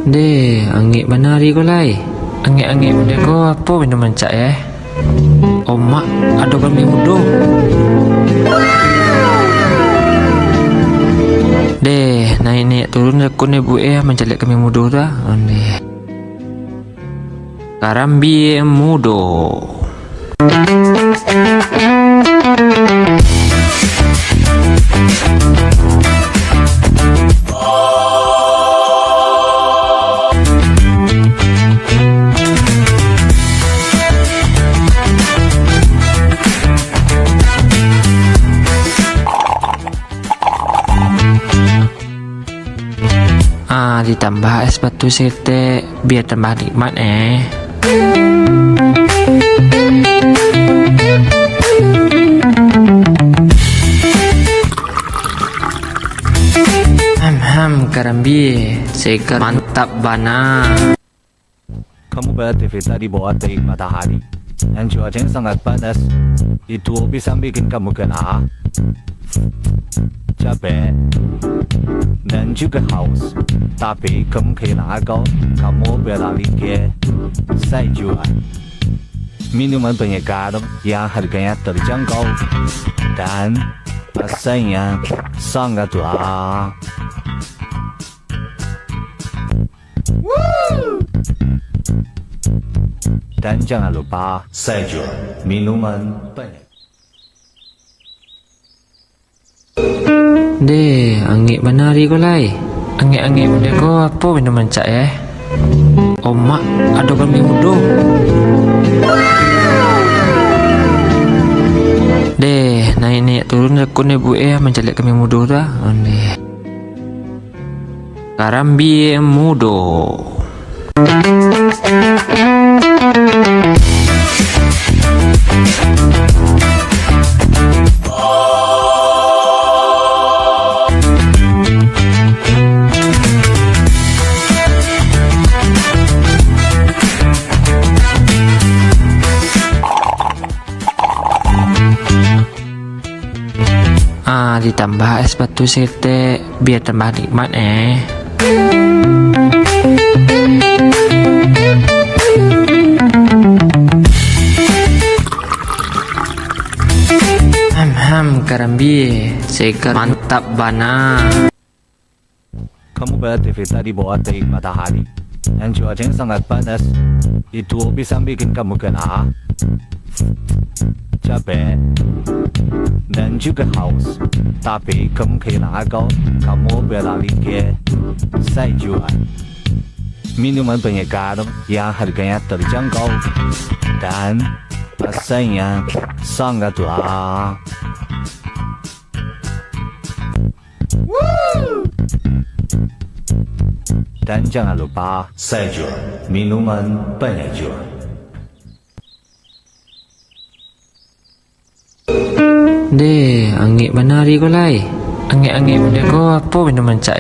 Deh, angit mana hari kau lai? Angit-angit benda kau apa minuman cak Oh mak, ada kami muda. Deh, naik turun aku ni bu mencalik kami muda dah. Deh. Karambi muda. Ditambah es batu sete biar tambah nikmat Karambi segar mantap bana. Kamu beraktivitas di bawah terik matahari dan cuaca yang sangat panas. Itu bisa bikin kamu kena capek dan juga haus. Tapi kemungkinan kamu beralih ke sayuran, minuman penyegar yang harganya terjangkau dan rasanya sangat tua. Dan jangan lupa sayur minuman banyak. Deh, angit mana hari kau lai? Angit-angit benda kau apa minuman cak Oh mak, ada kami muda. Deh, naik turun aku ni bu mencalik kami muda dah. Deh. Karambi muda. Ditambah es batu sete biar tambah nikmat Karambi segar mantap bana. Kamu beraktivitas di bawah terik matahari dan cuaca yang sangat panas. Itu bisa bikin kamu kena capek dan juga haus. Tapi kemungkinan kamu beralih ke sayuran, minuman penyegar yang harganya terjangkau dan rasanya sangat tua. Dan jangan lupa sayur minuman banyak juga. Deh, angit mana hari kau lai? Angit-angit benda kau apa minuman cak